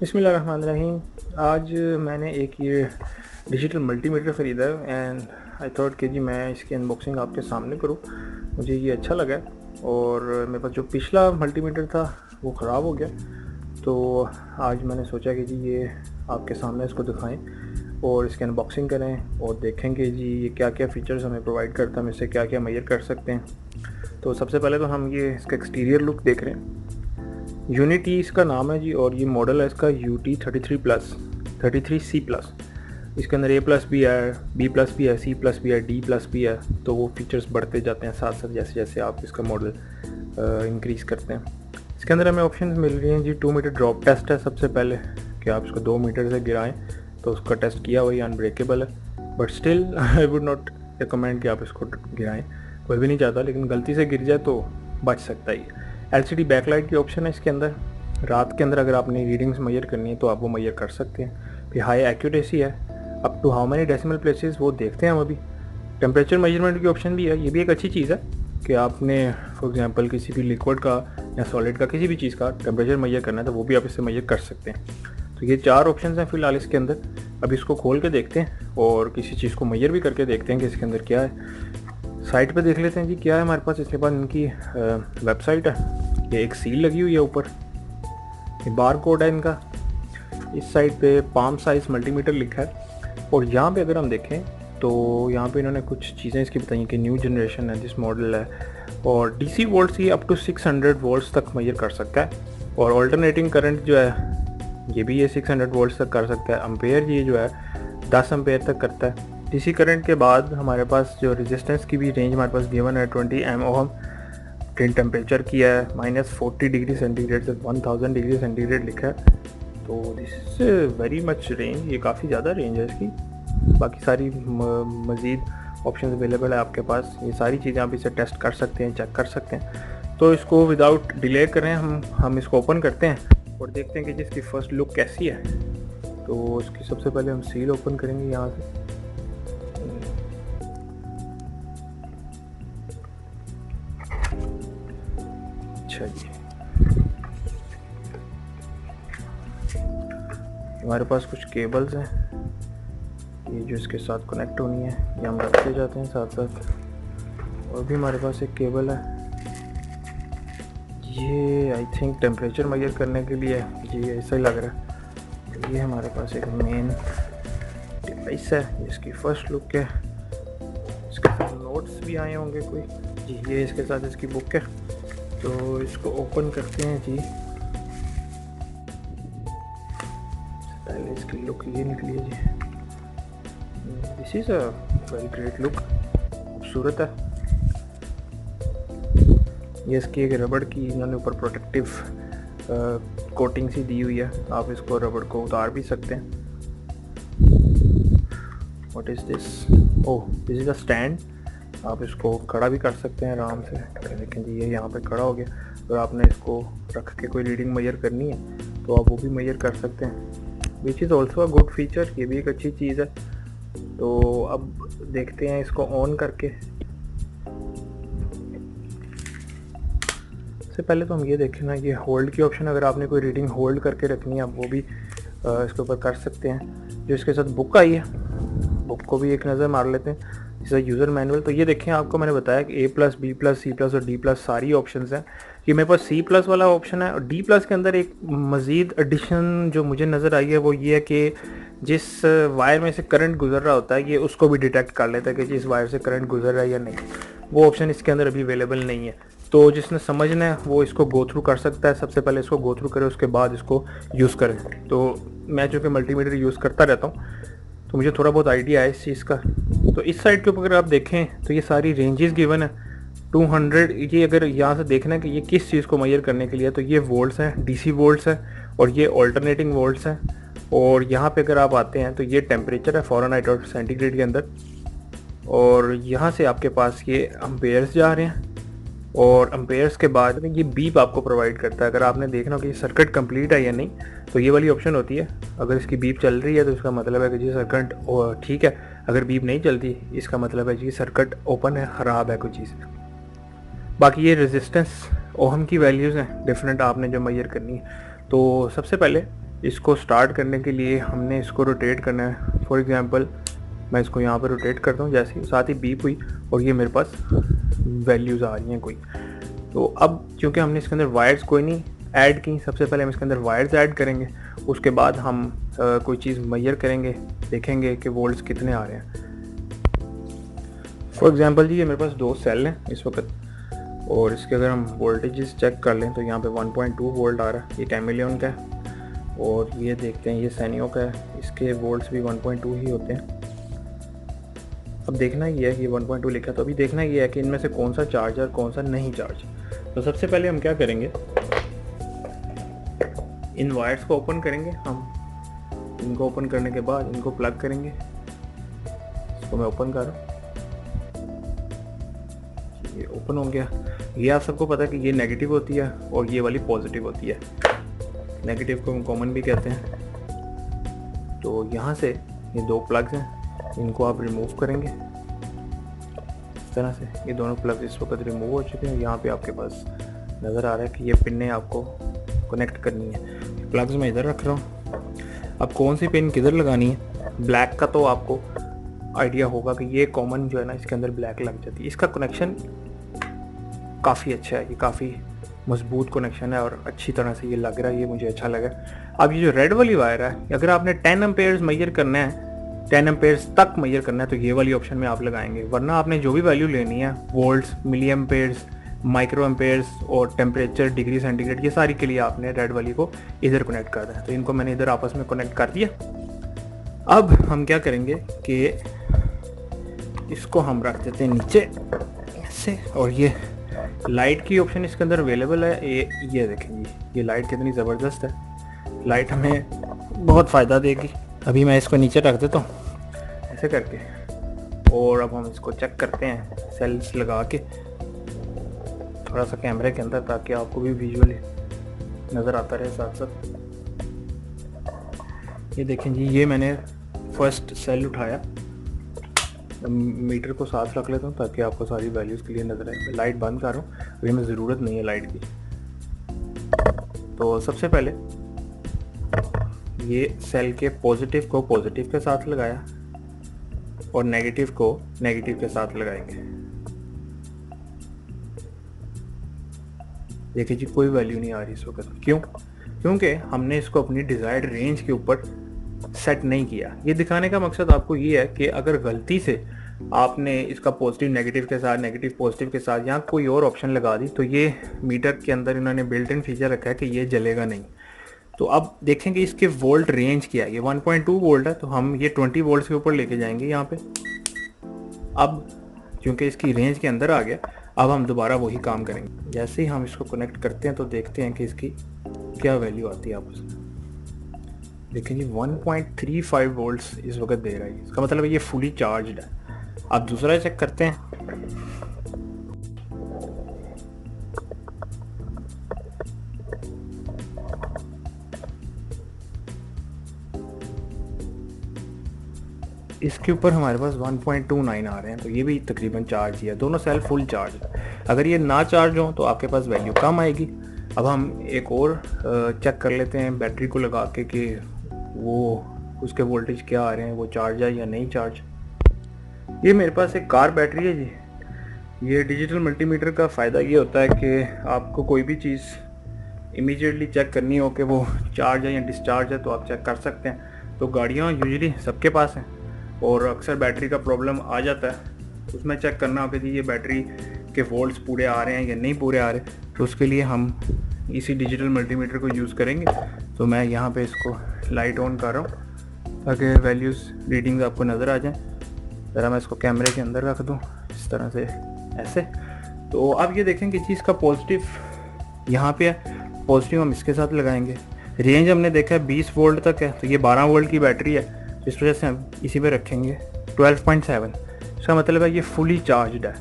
बिस्मिल्लाहिर्रहमानिर्रहीम। आज मैंने एक ये डिजिटल मल्टीमीटर ख़रीदा है एंड आई थॉट कि जी मैं इसकी अनबॉक्सिंग आपके सामने करूं। मुझे ये अच्छा लगा और मेरे पास जो पिछला मल्टीमीटर था वो ख़राब हो गया, तो आज मैंने सोचा कि जी ये आपके सामने इसको दिखाएं और इसकी अनबॉक्सिंग करें और देखेंगे जी ये क्या क्या फ़ीचर्स हमें प्रोवाइड करता है, हम इससे क्या क्या मेजर कर सकते हैं। तो सबसे पहले तो हम ये इसका एक्सटीरियर लुक देख रहे हैं। यूनिटी इसका नाम है जी और ये मॉडल है इसका UT33+, 33C+। इसके अंदर A+ भी है, B+ भी है, C+ भी है, D+ भी है। तो वो फीचर्स बढ़ते जाते हैं साथ साथ जैसे जैसे आप इसका मॉडल इंक्रीज़ करते हैं। इसके अंदर हमें ऑप्शन मिल रही हैं जी। 2 मीटर ड्रॉप टेस्ट है सबसे पहले, कि आप इसको 2 मीटर से गिराएं तो उसका टेस्ट किया वही अनब्रेकेबल है, but still I would not recommend कि आप इसको गिराएं। कोई भी नहीं चाहता, लेकिन गलती से गिर जाए तो बच सकता है। LCD बैकलाइट की ऑप्शन है इसके अंदर। रात के अंदर अगर आपने रीडिंग्स मेजर करनी है तो आप वो मेजर कर सकते हैं। फिर हाई एक्यूरेसी है, up to how many decimal places वो देखते हैं हम अभी। टेम्परेचर मेजरमेंट की ऑप्शन भी है, ये भी एक अच्छी चीज़ है कि आपने फॉर एग्जांपल किसी भी लिक्विड का या सॉलिड का किसी भी चीज़ का टेम्परेचर मेजर करना है तो वो भी आप इससे मेजर कर सकते हैं। तो ये 4 ऑप्शन हैं फ़िलहाल इसके अंदर। अब इसको खोल के देखते हैं और किसी चीज़ को मेजर भी करके देखते हैं कि इसके अंदर क्या है। साइट पे देख लेते हैं जी क्या है हमारे पास। इसके पास इनकी वेबसाइट है, ये एक सील लगी हुई है ऊपर, ये बार कोड है इनका। इस साइड पे पाम साइज मल्टीमीटर लिखा है और यहाँ पे अगर हम देखें तो यहाँ पे इन्होंने कुछ चीज़ें इसकी बताई कि न्यू जनरेशन है, दिस मॉडल है और DC वोल्ट्स ये अप टू 600 वोल्ट्स तक मेजर कर सकता है। और ऑल्टरनेटिंग करंट जो है ये भी ये 600 वोल्ट्स तक कर सकता है। अम्पेयर ये जो है 10 अम्पेयर तक करता है। DC करंट के बाद हमारे पास जो रेजिस्टेंस की भी रेंज हमारे पास गिवन है 20 mΩ। टेम्परेचर किया है -40 डिग्री सेंटीग्रेड से 1000 डिग्री सेंटीग्रेड लिखा है। तो this is very much range, ये काफ़ी ज़्यादा रेंज है इसकी। बाकी सारी मज़ीद ऑप्शन अवेलेबल है आपके पास, ये सारी चीज़ें आप इसे टेस्ट कर सकते हैं, चेक कर सकते हैं। तो इसको विदाउट डिले करें हम इसको ओपन करते हैं और देखते हैं कि जिसकी फ़र्स्ट लुक कैसी है। तो इसकी सबसे पहले हम सील ओपन करेंगे यहाँ से। अच्छा जी, हमारे पास कुछ केबल्स हैं, ये जो इसके साथ कनेक्ट होनी है ये हम रखते जाते हैं साथ साथ। और भी हमारे पास एक केबल है, ये आई थिंक टेम्परेचर मेजर करने के लिए जी ऐसा ही लग रहा है। तो ये हमारे पास एक मेन डिवाइस है, इसकी फर्स्ट लुक है। इसके साथ नोट्स भी आए होंगे कोई जी, ये इसके साथ इसकी बुक है। तो इसको ओपन करते हैं जी। पहले इसकी लुक ये निकली है जी। This is a very great look, खूबसूरत है। ये इसकी एक रबड़ की इन्होंने ऊपर प्रोटेक्टिव कोटिंग सी दी हुई है, आप इसको रबड़ को उतार भी सकते हैं। What is this? Oh, this is a stand, आप इसको खड़ा भी कर सकते हैं आराम से। लेकिन जी ये यहाँ पे खड़ा हो गया। अगर आपने इसको रख के कोई रीडिंग मेजर करनी है तो आप वो भी मेजर कर सकते हैं, which is also a good feature, ये भी एक अच्छी चीज़ है। तो अब देखते हैं इसको ऑन करके। सबसे पहले तो हम ये देखें ना, ये होल्ड की ऑप्शन, अगर आपने कोई रीडिंग होल्ड करके रखनी है आप वो भी इसके ऊपर कर सकते हैं। जो इसके साथ बुक आई है, बुक को भी एक नज़र मार लेते हैं। जैसे यूज़र मैनुअल, तो ये देखें आपको मैंने बताया कि A+, B+, C+ और D+ सारी ऑप्शंस हैं। ये मेरे पास C+ वाला ऑप्शन है और D+ के अंदर एक मज़ीद एडिशन जो मुझे नज़र आई है वो ये है कि जिस वायर में से करंट गुजर रहा होता है ये उसको भी डिटेक्ट कर लेता है कि जिस वायर से करंट गुजर रहा है या नहीं। वो ऑप्शन इसके अंदर अभी अवेलेबल नहीं है। तो जिसने समझना है वो इसको गो थ्रू कर सकता है। सबसे पहले इसको गो थ्रू करें, उसके बाद इसको यूज़ करें। तो मैं चूँकि मल्टीमीटर यूज़ करता रहता हूँ तो मुझे थोड़ा बहुत आइडिया है इस चीज़ का। तो इस साइड के ऊपर अगर आप देखें तो ये सारी रेंजेस गिवन है 200। ये अगर यहाँ से देखना है कि ये किस चीज़ को मेजर करने के लिए, तो ये वोल्ट्स हैं, DC वोल्ट्स है और ये ऑल्टरनेटिंग वोल्ट्स हैं। और यहाँ पे अगर आप आते हैं तो ये टेम्परेचर है फ़ारेनहाइट और सेंटीग्रेड के अंदर। और यहाँ से आपके पास ये अम्पेयर्स जा रहे हैं और अम्पेयर्स के बाद ये बीप आपको प्रोवाइड करता है। अगर आपने देखना हो कि सर्किट कंप्लीट है या नहीं तो ये वाली ऑप्शन होती है। अगर इसकी बीप चल रही है तो इसका मतलब है कि जी सर्किट ठीक है। अगर बीप नहीं चलती इसका मतलब है जी सर्किट ओपन है, ख़राब है कोई चीज़। बाकी ये रेजिस्टेंस ओहम की वैल्यूज़ हैं डिफरेंट, आपने जो मेजर करनी है। तो सबसे पहले इसको स्टार्ट करने के लिए हमने इसको रोटेट करना है। फॉर एग्जांपल मैं इसको यहाँ पर रोटेट करता हूँ, जैसे साथ ही बीप हुई और ये मेरे पास वैल्यूज़ आ रही हैं कोई। तो अब क्योंकि हमने इसके अंदर वायर्स कोई नहीं ऐड की, सबसे पहले हम इसके अंदर वायर्स ऐड करेंगे, उसके बाद हम कोई चीज़ मेजर करेंगे, देखेंगे कि वोल्ट्स कितने आ रहे हैं। फॉर एग्जांपल जी ये मेरे पास 2 सेल हैं इस वक्त, और इसके अगर हम वोल्टेजेस चेक कर लें तो यहाँ पे 1.2 वोल्ट आ रहा है, ये कैमिलियन का है। और ये देखते हैं ये सैनियो का है, इसके वोल्ट्स भी 1.2 ही होते हैं। अब देखना ही है कि 1.2 लिखा, तो अभी देखना ही है कि इनमें से कौन सा चार्ज है और कौन सा नहीं चार्ज। तो सबसे पहले हम क्या करेंगे, इन वायर्स को ओपन करेंगे हम। इनको ओपन करने के बाद इनको प्लग करेंगे। इसको मैं ओपन कर रहा हूँ, ये ओपन हो गया। ये आप सबको पता है कि ये नेगेटिव होती है और ये वाली पॉजिटिव होती है। नेगेटिव को हम कॉमन भी कहते हैं। तो यहाँ से ये 2 प्लग्स हैं, इनको आप रिमूव करेंगे इस तरह से। ये दोनों प्लग्स इस वक्त रिमूव हो चुके हैं। यहाँ पे आपके पास नज़र आ रहा है कि ये पिनें आपको कनेक्ट करनी है। प्लग्स मैं इधर रख रहा हूँ। अब कौन सी पिन किधर लगानी है, ब्लैक का तो आपको आइडिया होगा कि ये कॉमन जो है ना, इसके अंदर ब्लैक लग जाती है। इसका कनेक्शन काफ़ी अच्छा है, ये काफ़ी मजबूत कनेक्शन है और अच्छी तरह से ये लग रहा है, ये मुझे अच्छा लगा। अब ये जो रेड वाली वायर है, अगर आपने 10 एम्पेयर्स मेजर करना है, 10 एम्पेयर्स तक मेजर करना है, तो ये वाली ऑप्शन में आप लगाएंगे। वरना आपने जो भी वैल्यू लेनी है, volts, milli amperes, micro amperes और टेम्परेचर, डिग्री सेंटीग्रेड, ये सारी के लिए आपने रेड वाली को इधर कनेक्ट कर देना है। तो इनको मैंने इधर आपस में कनेक्ट कर दिया। अब हम क्या करेंगे कि इसको हम रख देते हैं नीचे ऐसे, और ये लाइट की ऑप्शन इसके अंदर अवेलेबल है। ये देखें जी, ये लाइट कितनी ज़बरदस्त है। लाइट हमें बहुत फ़ायदा देगी। अभी मैं इसको नीचे रख देता हूँ ऐसे करके, और अब हम इसको चेक करते हैं सेल्स लगा के थोड़ा सा कैमरे के अंदर, ताकि आपको भी विजुअली नज़र आता रहे साथ साथ। ये देखें जी, ये मैंने फर्स्ट सेल उठाया। मीटर को साथ रख लेता हूँ ताकि आपको सारी वैल्यूज़ क्लियर नज़र आए। लाइट बंद कर रहा हूँ, अभी हमें ज़रूरत नहीं है लाइट की। तो सबसे पहले ये सेल के पॉजिटिव को पॉजिटिव के साथ लगाया और नेगेटिव को नेगेटिव के साथ लगाएंगे। देखिए जी, कोई वैल्यू नहीं आ रही इस वक्त। क्यों? क्योंकि हमने इसको अपनी डिज़ायर्ड रेंज के ऊपर सेट नहीं किया। ये दिखाने का मकसद आपको ये है कि अगर गलती से आपने इसका पॉजिटिव नेगेटिव के साथ, नेगेटिव पॉजिटिव के साथ या कोई और ऑप्शन लगा दी, तो ये मीटर के अंदर इन्होंने बिल्ट इन फीचर रखा है कि ये जलेगा नहीं। तो अब देखेंगे इसके वोल्ट रेंज क्या है। ये 1.2 वोल्ट है, तो हम ये 20 वोल्ट के ऊपर लेके जाएंगे यहाँ पे। अब क्योंकि इसकी रेंज के अंदर आ गया, अब हम दोबारा वही काम करेंगे। जैसे ही हम इसको कनेक्ट करते हैं तो देखते हैं कि इसकी क्या वैल्यू आती है आपस में। देखिए जी, 1.35 वोल्ट्स इस वक्त दे रहा है। इसका मतलब है ये फुली चार्ज्ड है। अब दूसरा चेक करते हैं। इसके ऊपर हमारे पास 1.29 आ रहे हैं, तो ये भी तकरीबन चार्ज ही है। दोनों सेल फुल चार्ज है। अगर ये ना चार्ज हो तो आपके पास वैल्यू कम आएगी। अब हम एक और चेक कर लेते हैं बैटरी को लगा के कि वो उसके वोल्टेज क्या आ रहे हैं, वो चार्ज है या नहीं चार्ज। ये मेरे पास एक कार बैटरी है जी। ये डिजिटल मल्टीमीटर का फ़ायदा ये होता है कि आपको कोई भी चीज़ इमीडिएटली चेक करनी हो कि वो चार्ज है या डिस्चार्ज है, तो आप चेक कर सकते हैं। तो गाड़ियाँ यूजुअली सबके पास हैं और अक्सर बैटरी का प्रॉब्लम आ जाता है। उसमें चेक करना हो कि जी ये बैटरी के वोल्ट्स पूरे आ रहे हैं या नहीं पूरे आ रहे, तो उसके लिए हम इसी डिजिटल मल्टीमीटर को यूज़ करेंगे। तो मैं यहाँ पे इसको लाइट ऑन कर रहा हूँ ताकि वैल्यूज़ रीडिंग्स आपको नज़र आ जाएं। ज़रा मैं इसको कैमरे के अंदर रख दूँ इस तरह से ऐसे। तो आप ये देखें कि चीज़ का पॉजिटिव यहाँ पे है, पॉजिटिव हम इसके साथ लगाएंगे। रेंज हमने देखा है 20 वोल्ट तक है, तो ये 12 वोल्ट की बैटरी है, इस वजह से हम इसी पे रखेंगे 12.7। इसका मतलब है ये फुली चार्ज्ड है।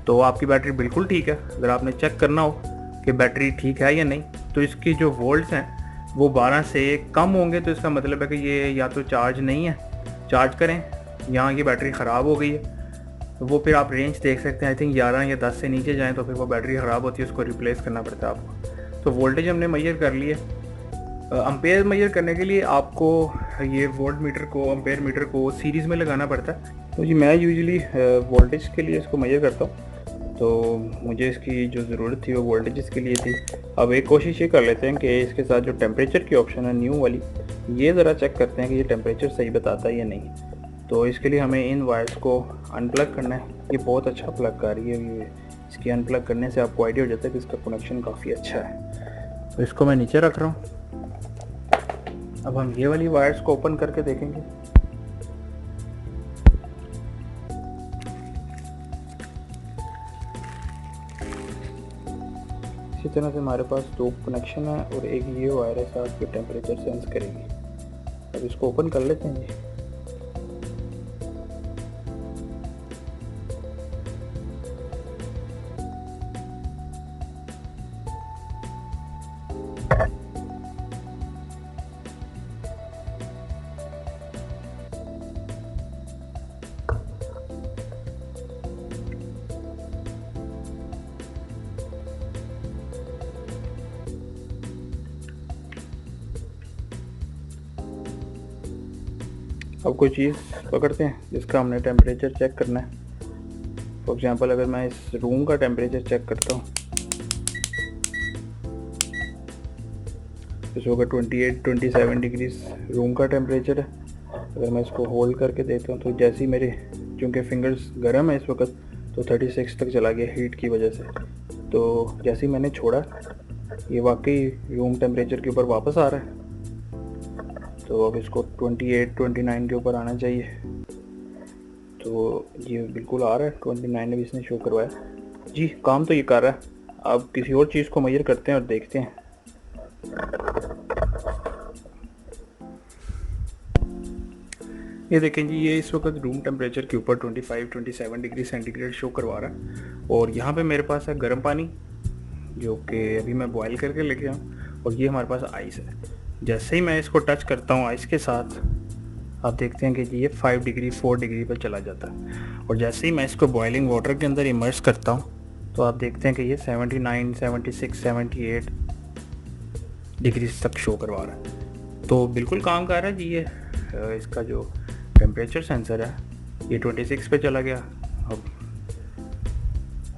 तो आपकी बैटरी बिल्कुल ठीक है। अगर आपने चेक करना हो कि बैटरी ठीक है या नहीं, तो इसकी जो वोल्ट्स हैं वो 12 से कम होंगे, तो इसका मतलब है कि ये या तो चार्ज नहीं है। चार्ज करें, यहाँ ये बैटरी ख़राब हो गई है, तो वो फिर आप रेंज देख सकते हैं। आई थिंक 11 या 10 से नीचे जाएँ तो फिर वो बैटरी ख़राब होती है, उसको रिप्लेस करना पड़ता है आपको। तो वोल्टेज हमने मेजर कर लिए अम्पेयर मेजर करने के लिए आपको ये वोल्ट मीटर को, अम्पेयर मीटर को सीरीज़ में लगाना पड़ता है। तो जी मैं यूजुअली वोल्टेज के लिए इसको मेजर करता हूँ, तो मुझे इसकी जो ज़रूरत थी वो वोल्टेज के लिए थी। अब एक कोशिश ये कर लेते हैं कि इसके साथ जो टेम्परेचर की ऑप्शन है न्यू वाली, ये ज़रा चेक करते हैं कि ये टेम्परेचर सही बताता है या नहीं। तो इसके लिए हमें इन वायर्स को अनप्लग करना है। ये बहुत अच्छा प्लग कर रही है, ये इसकी अनप्लग करने से आपको आइडिया हो जाता है कि इसका कनेक्शन काफ़ी अच्छा है। तो इसको मैं नीचे रख रहा हूँ। अब हम ये वाली वायर्स को ओपन करके देखेंगे। इसी तरह से हमारे पास दो कनेक्शन है और एक ये वायर है साथ जो टेम्परेचर सेंस करेगी। अब इसको ओपन कर लेते हैं जी। अब कोई चीज़ पकड़ते हैं जिसका हमने टेम्परेचर चेक करना है। फॉर एग्जांपल अगर मैं इस रूम का टेम्परेचर चेक करता हूँ, इस वक्त 27 डिग्रीज रूम का टेम्परेचर है। अगर मैं इसको होल्ड करके देता हूँ तो जैसे ही मेरे, चूँकि फिंगर्स गर्म है इस वक्त, तो 36 तक चला गया हीट की वजह से। तो जैसे ही मैंने छोड़ा, ये वाकई रूम टेम्परेचर के ऊपर वापस आ रहा है। तो अब इसको 28-29 के ऊपर आना चाहिए। तो ये बिल्कुल आ रहा है, 29 अभी इसने शो करवाया जी। काम तो ये कर रहा है। अब किसी और चीज़ को मेजर करते हैं और देखते हैं। ये देखें जी, ये इस वक्त रूम टेम्परेचर के ऊपर 25-27 डिग्री सेंटीग्रेड शो करवा रहा है। और यहाँ पे मेरे पास है गर्म पानी जो कि अभी मैं बॉयल करके लेके आऊँ, और ये हमारे पास आइस है। जैसे ही मैं इसको टच करता हूँ आइस के साथ, आप देखते हैं कि जी ये 4 डिग्री पर चला जाता है। और जैसे ही मैं इसको बॉइलिंग वाटर के अंदर इमर्स करता हूँ तो आप देखते हैं कि ये 79, 76, 78 डिग्री तक शो करवा रहा है। तो बिल्कुल काम कर रहा है जी। ये इसका जो टेम्परेचर सेंसर है ये 26 पे चला गया। अब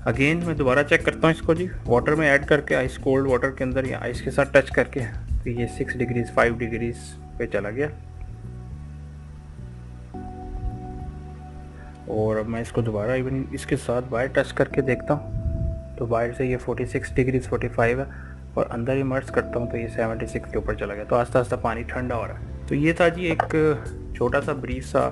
अगेन मैं दोबारा चेक करता हूँ इसको जी, वाटर में ऐड करके, आइस कोल्ड वाटर के अंदर या आइस के साथ टच करके, तो ये 6 डिग्रीज 5 डिग्रीज पे चला गया। और अब मैं इसको दोबारा इवन इसके साथ बाहर टच करके देखता हूँ, तो बाहर से ये 46 डिग्रीज 45 है, और अंदर इमर्स करता हूँ तो ये 76 के ऊपर चला गया। तो आस्ता आस्ता पानी ठंडा हो रहा है। तो ये था जी एक छोटा सा ब्रीफ सा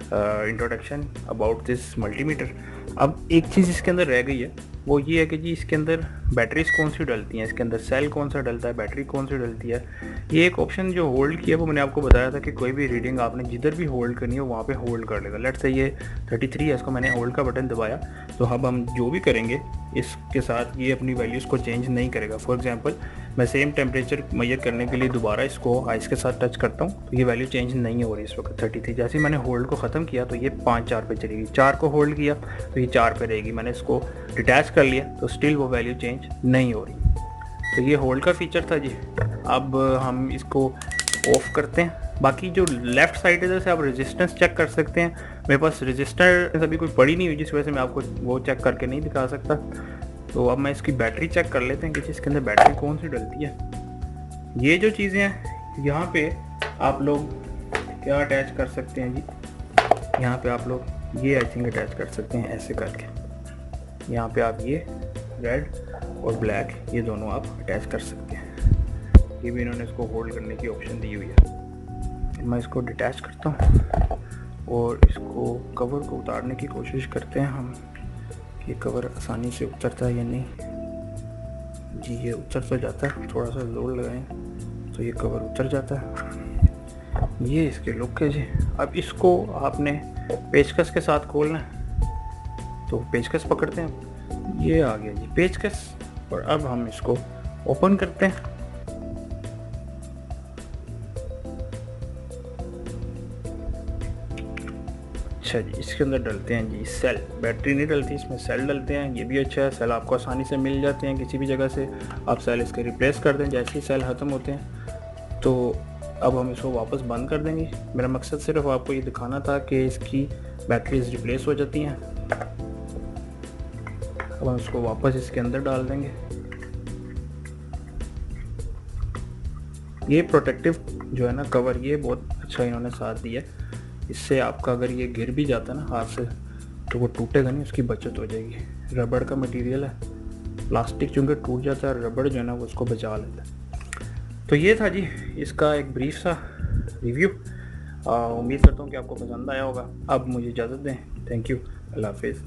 इंट्रोडक्शन अबाउट दिस मल्टीमीटर। अब एक चीज़ इसके अंदर रह गई है, वो ये है कि जी इसके अंदर बैटरीज कौन सी डलती हैं, इसके अंदर सेल कौन सा डलता है, बैटरी कौन सी डलती है। ये एक ऑप्शन जो होल्ड किया वो मैंने आपको बताया था कि कोई भी रीडिंग आपने जिधर भी होल्ड करनी हो वहाँ पे होल्ड कर लेगा। लेट्स से ये 33 है, इसको मैंने होल्ड का बटन दबाया, तो अब हम जो भी करेंगे इसके साथ ये अपनी वैल्यूज़ को चेंज नहीं करेगा। फॉर एग्जांपल मैं सेम टेम्परेचर मेजर करने के लिए दोबारा इसको आइस के साथ टच करता हूँ, तो ये वैल्यू चेंज नहीं हो रही इस वक्त 33। जैसे ही मैंने होल्ड को ख़त्म किया तो ये 5-4 पे चलेगी। 4 को होल्ड किया तो ये 4 पे रहेगी। मैंने इसको डिटैच कर लिया तो स्टिल वो वैल्यू चेंज नहीं हो रही। तो ये होल्ड का फीचर था जी। अब हम इसको ऑफ करते हैं। बाकी जो लेफ़्ट साइड इधर से आप रेजिस्टेंस चेक कर सकते हैं। मेरे पास रजिस्टर अभी कोई पड़ी नहीं हुई जिस वजह से मैं आपको वो चेक करके नहीं दिखा सकता। तो अब मैं इसकी बैटरी चेक कर लेते हैं कि इसके अंदर बैटरी कौन सी डलती है। ये जो चीज़ें हैं यहाँ पे आप लोग क्या अटैच कर सकते हैं जी, यहाँ पे आप लोग ये आई थिंक अटैच कर सकते हैं ऐसे करके। यहाँ पे आप ये रेड और ब्लैक ये दोनों आप अटैच कर सकते हैं। ये भी इन्होंने इसको होल्ड करने की ऑप्शन दी हुई है। मैं इसको डिटैच करता हूँ और इसको कवर को उतारने की कोशिश करते हैं हम कि कवर आसानी से उतरता है या नहीं। जी ये उतर तो जाता है, थोड़ा सा जोर लगाएं तो ये कवर उतर जाता है। ये इसके लुक है जी। अब इसको आपने पेचकस के साथ खोलना है, तो पेचकस पकड़ते हैं। ये आ गया जी पेचकस, और अब हम इसको ओपन करते हैं। अच्छा जी, इसके अंदर डलते हैं जी सेल। बैटरी नहीं डलती इसमें, सेल डलते हैं। ये भी अच्छा है, सेल आपको आसानी से मिल जाते हैं किसी भी जगह से। आप सेल इसके रिप्लेस कर दें जैसे ही सेल ख़त्म होते हैं। तो अब हम इसको वापस बंद कर देंगे। मेरा मकसद सिर्फ आपको ये दिखाना था कि इसकी बैटरीज रिप्लेस हो जाती हैं। अब हम इसको वापस इसके अंदर डाल देंगे। ये प्रोटेक्टिव जो है ना कवर, ये बहुत अच्छा इन्होंने साथ दिया है। इससे आपका अगर ये गिर भी जाता है ना हाथ से तो वो टूटेगा नहीं, उसकी बचत हो जाएगी। रबड़ का मटेरियल है, प्लास्टिक चूँकि टूट जाता है, रबड़ जो है ना वो उसको बचा लेता है। तो ये था जी इसका एक ब्रीफ सा रिव्यू। उम्मीद करता हूँ कि आपको पसंद आया होगा। अब मुझे इजाज़त दें। Thank you. अल्लाह हाफिज़।